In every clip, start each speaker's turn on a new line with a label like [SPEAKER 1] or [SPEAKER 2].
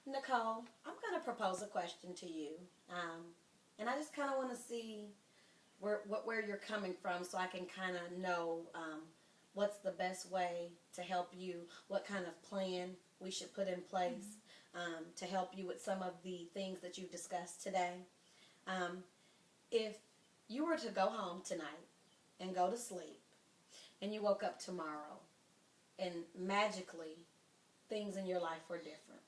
[SPEAKER 1] Nicole, I'm going to propose a question to you. And I just kind of want to see where you're coming from so I can kind of know what's the best way to help you, what kind of plan we should put in place to help you with some of the things that you've discussed today. Um, if you were to go home tonight and go to sleep and you woke up tomorrow and magically things in your life were different,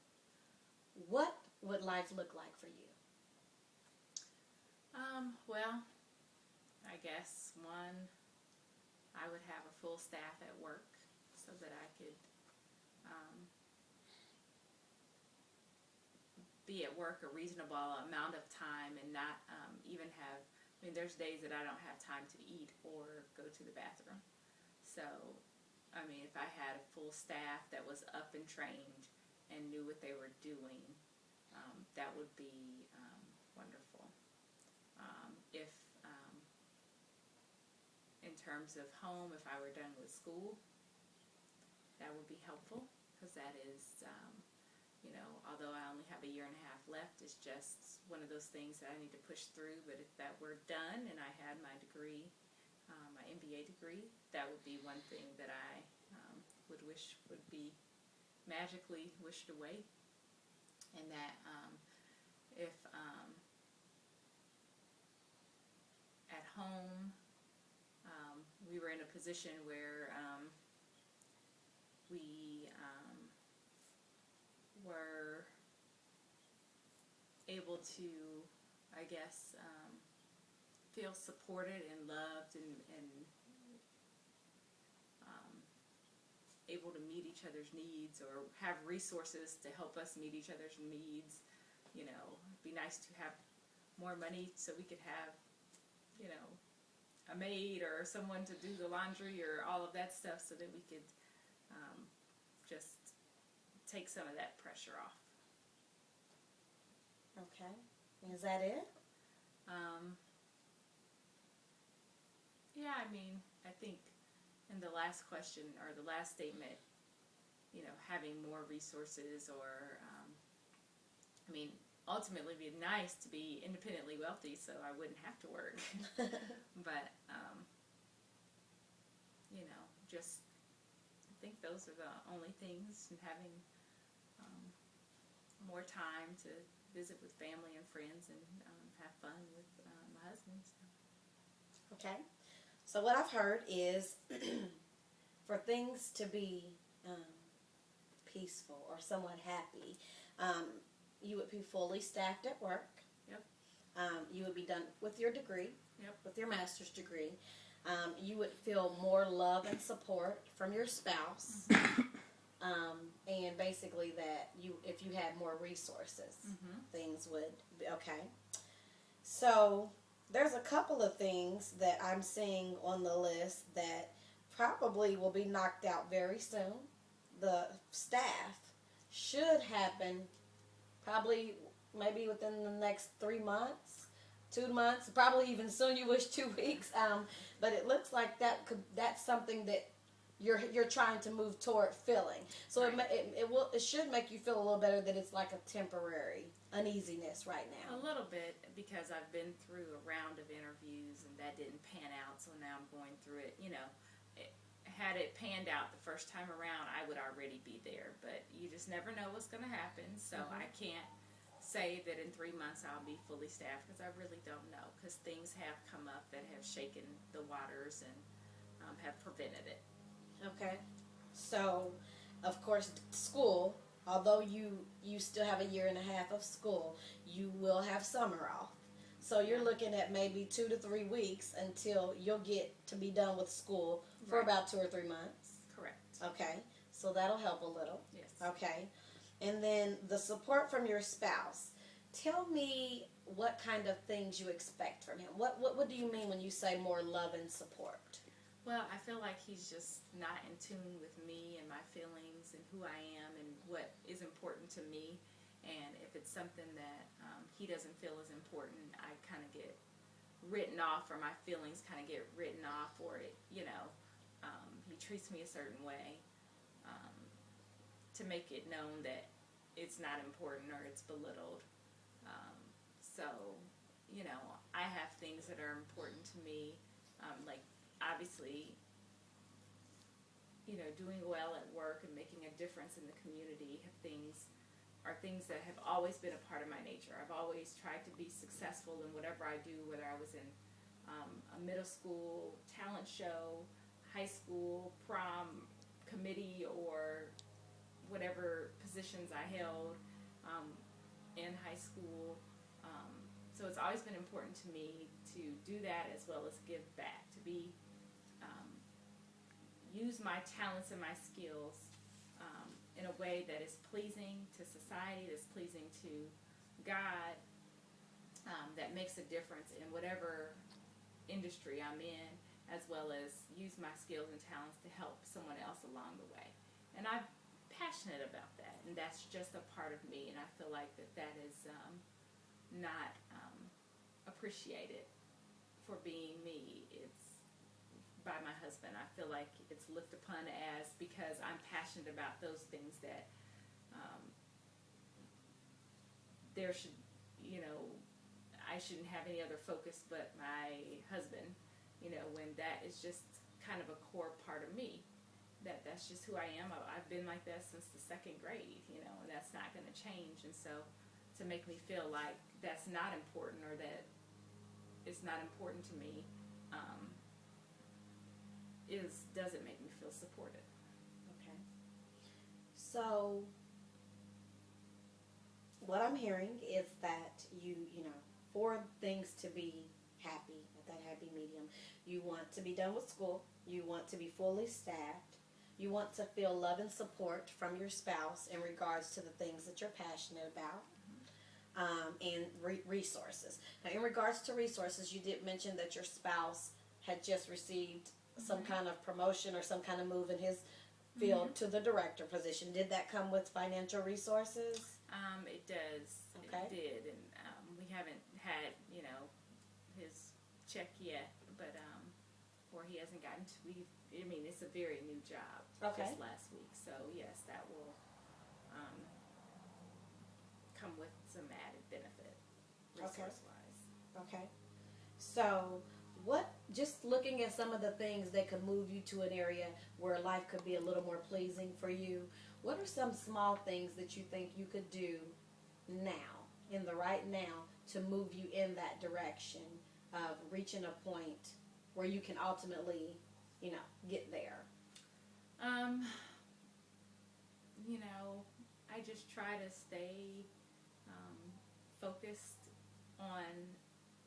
[SPEAKER 1] what would life look like for you?
[SPEAKER 2] Well, I guess one, I would have a full staff at work so that I could be at work a reasonable amount of time and not even have, I mean, there's days that I don't have time to eat or go to the bathroom. So, I mean, if I had a full staff that was up and trained and knew what they were doing, that would be wonderful. If in terms of home, if I were done with school, that would be helpful because that is, although I only have a year and a half left, it's just one of those things that I need to push through. But if that were done and I had my degree, my MBA degree, that would be one thing that I would wish would be magically wished away. And that if at home we were in a position where we were able to, I guess, feel supported and loved and able to meet each other's needs or have resources to help us meet each other's needs. It'd be nice to have more money so we could have, a maid or someone to do the laundry or all of that stuff so that we could just take some of that pressure off.
[SPEAKER 1] Okay. Is that it?
[SPEAKER 2] Yeah, I mean, I think in the last question or the last statement, having more resources or, I mean, ultimately it'd be nice to be independently wealthy so I wouldn't have to work. But, just I think those are the only things, and having more time to visit with family and friends and have fun with my husband. So.
[SPEAKER 1] Okay. So what I've heard is for things to be peaceful or somewhat happy, you would be fully staffed at work.
[SPEAKER 2] Yep.
[SPEAKER 1] You would be done with your degree,
[SPEAKER 2] Yep.
[SPEAKER 1] with your master's degree. You would feel more love and support from your spouse. And basically that if you had more resources, things would be okay. So there's a couple of things that I'm seeing on the list that probably will be knocked out very soon. The staff should happen probably maybe within the next 3 months, 2 months, probably even soon. You wish 2 weeks, but it looks like that's something that you're trying to move toward filling. So
[SPEAKER 2] right.
[SPEAKER 1] it should make you feel a little better that it's like a temporary uneasiness right now.
[SPEAKER 2] A little bit, because I've been through a round of interviews and that didn't pan out, so now I'm going through it. Had it panned out the first time around, I would already be there, but you just never know what's going to happen, so I can't say that in 3 months I'll be fully staffed because I really don't know, because things have come up that have shaken the waters and have prevented it.
[SPEAKER 1] Okay. So, of course, school, although you still have a year and a half of school, you will have summer off. So you're looking at maybe 2 to 3 weeks until you'll get to be done with school for
[SPEAKER 2] Right.
[SPEAKER 1] about 2 or 3 months.
[SPEAKER 2] Correct.
[SPEAKER 1] Okay. So that'll help a little.
[SPEAKER 2] Yes.
[SPEAKER 1] Okay. And then the support from your spouse. Tell me what kind of things you expect from him. What do you mean when you say more love and support?
[SPEAKER 2] Well, I feel like he's just not in tune with me and my feelings and who I am and what is important to me. And if it's something that he doesn't feel is important, I kind of get written off, or my feelings kind of get written off, or he treats me a certain way, to make it known that it's not important or it's belittled. So, you know, I have things that are important to me, like obviously, you know, doing well at work and making a difference in the community are things that have always been a part of my nature. I've always tried to be successful in whatever I do, whether I was in a middle school talent show, high school prom committee, or whatever positions I held in high school. So it's always been important to me to do that as well as give back, to be use my talents and my skills in a way that is pleasing to society, that's pleasing to God, that makes a difference in whatever industry I'm in, as well as use my skills and talents to help someone else along the way. And I'm passionate about that, and that's just a part of me, and I feel like that is not appreciated for being me. It's by my husband. I feel like it's looked upon as, because I'm passionate about those things, that there should, you know, I shouldn't have any other focus but my husband, you know, when that is just kind of a core part of me. That's just who I am. I've been like that since the second grade, you know, and that's not going to change. And so to make me feel like that's not important, or that it's not important to me, doesn't make me feel supported.
[SPEAKER 1] Okay. So what I'm hearing is that you know, for things to be happy, at that happy medium, you want to be done with school, you want to be fully staffed, you want to feel love and support from your spouse in regards to the things that you're passionate about, and resources. Now, in regards to resources, you did mention that your spouse had just received some kind of promotion or some kind of move in his field to the director position. Did that come with financial resources?
[SPEAKER 2] It does.
[SPEAKER 1] Okay.
[SPEAKER 2] It did, and we haven't had, you know, his check yet, but or he hasn't gotten to. I mean, it's a very new job.
[SPEAKER 1] Okay.
[SPEAKER 2] Just last week, so yes, that will come with some added benefit, resource-wise.
[SPEAKER 1] Okay. So, just looking at some of the things that could move you to an area where life could be a little more pleasing for you, what are some small things that you think you could do now, in the right now, to move you in that direction of reaching a point where you can ultimately, you know, get there?
[SPEAKER 2] You know, I just try to stay focused on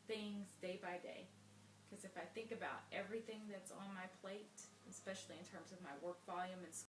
[SPEAKER 2] things day by day. Because if I think about everything that's on my plate, especially in terms of my work volume and